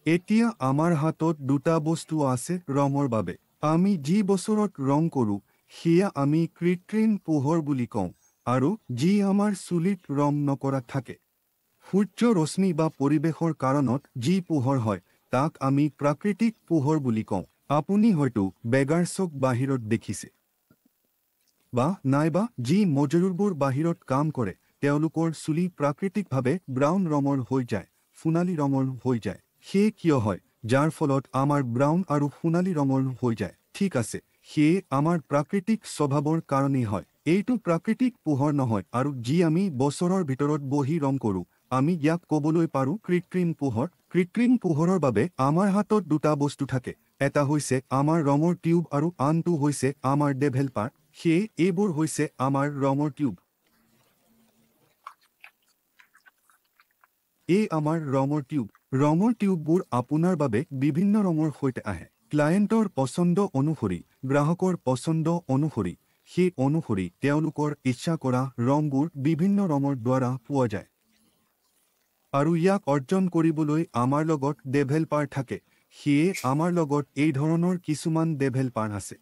এতিয়া আমাৰ হাতত দুটা বস্তু আছে ৰঙৰ বাবে। আমি যি বছৰত ৰং কৰোঁ সেয়া আমি কৃত্ৰিম পোহৰ বুলি কওঁ আৰু যি আমাৰ চুলিত ৰং নকৰা থাকে। সূৰ্য ৰশ্মি বা পৰিৱেশৰ কাৰণত যি পোহৰ হয় তাক আমি প্ৰাকৃতিক পোহৰ বুলি কওঁ। আপুনি হয়তো বেগাৰছক বাহিৰত দেখিছে বা নাইবা যি মজুৰবোৰ বাহিৰত কাম কৰে তেওঁলোকৰ চুলি প্ৰাকৃতিকভাৱে ব্ৰাউন ৰঙৰ হৈ যায়, সোণালী ৰঙৰ হৈ যায়। সেয়ে কিয় হয় যাৰ ফলত আমাৰ ব্ৰাউন আৰু সোণালী ৰঙৰ হৈ যায়? ঠিক আছে, সেয়ে আমাৰ প্ৰাকৃতিক স্বভাৱৰ কাৰণেই হয়। এইটো প্ৰাকৃতিক পোহৰ নহয় আৰু যি আমি বছৰৰ ভিতৰত বহি ৰং কৰোঁ আমি ইয়াক ক'বলৈ পাৰোঁ কৃত্ৰিম পোহৰ। কৃত্ৰিম পোহৰৰ বাবে আমাৰ হাতত দুটা বস্তু থাকে। এটা হৈছে আমাৰ ৰঙৰ টিউব আৰু আনটো হৈছে আমাৰ ডেভেলপাৰ। সেয়ে এইবোৰ হৈছে আমাৰ ৰঙৰ টিউব। এই আমাৰ ৰঙৰ টিউব। ৰঙৰ টিউববোৰ আপোনাৰ বাবে বিভিন্ন ৰঙৰ সৈতে আহে। ক্লায়েণ্টৰ পছন্দ অনুসৰি, গ্ৰাহকৰ পছন্দ অনুসৰি, সেই অনুসৰি তেওঁলোকৰ ইচ্ছা কৰা ৰংবোৰ বিভিন্ন ৰঙৰ দ্বাৰা পোৱা যায়। আৰু ইয়াক অৰ্জন কৰিবলৈ আমাৰ লগত ডেভেলপাৰ থাকে। সেয়ে আমাৰ লগত এই ধৰণৰ কিছুমান ডেভেলপাৰ আছে।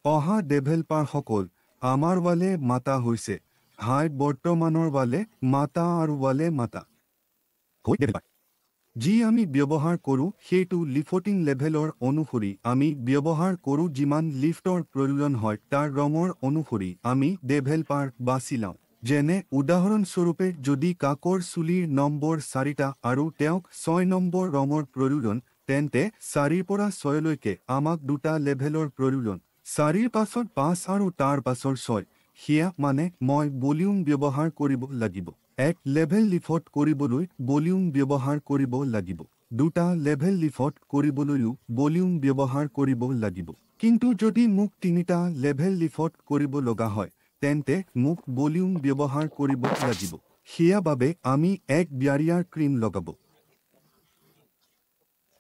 অহা ডেভেলপাৰসকল আমাৰ ৱালে মাতা হৈছে। হাই বৰ্তমানৰ ৱালে মাতা আৰু ৱালে মাতা যি আমি ব্যৱহাৰ কৰোঁ সেইটো লিফটিং লেভেলৰ অনুসৰি আমি ব্যৱহাৰ কৰোঁ। যিমান লিফ্টৰ প্ৰয়োজন হয় তাৰ ৰঙৰ অনুসৰি আমি ডেভেলপাৰ বাছি লওঁ। যেনে উদাহৰণস্বৰূপে যদি কাকৰ চুলিৰ নম্বৰ 4টা আৰু তেওঁক 6 নম্বৰ ৰঙৰ প্ৰয়োজন তেন্তে 4ৰ পৰা 6লৈকে আমাক দুটা লেভেলৰ প্ৰয়োজন। 4ৰ পাছত 5 আৰু তাৰ পাছৰ 6। সেয়া মানে মই ভলিউম ব্যৱহাৰ কৰিব লাগিব। এক লেভেল লিফট কৰিবলৈ ভলিউম ব্যৱহাৰ কৰিব লাগিব। দুটা লেভেল লিফট কৰিবলৈও ভলিউম ব্যৱহাৰ কৰিব লাগিব। কিন্তু যদি মোক 3টা লেভেল লিফট কৰিব লগা হয় তেন্তে মোক ভলিউম ব্যৱহাৰ কৰিব লাগিব। সেয়া বাবে আমি এক বেয়াৰিয়াৰ ক্ৰীম লগাব।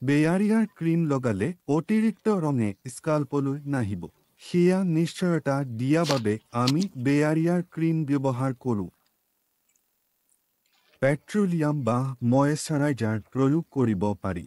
বেয়াৰিয়াৰ ক্ৰীম লগালে অতিৰিক্ত ৰঙে স্কাল্পলৈ নাহিব। সেয়া নিশ্চয়তা দিয়া বাবে আমি বেয়াৰিয়াৰ ক্ৰীম ব্যৱহাৰ কৰোঁ। পেট্ৰলিয়াম বা ময়েশ্চাৰাইজাৰ প্ৰয়োগ কৰিব পাৰি।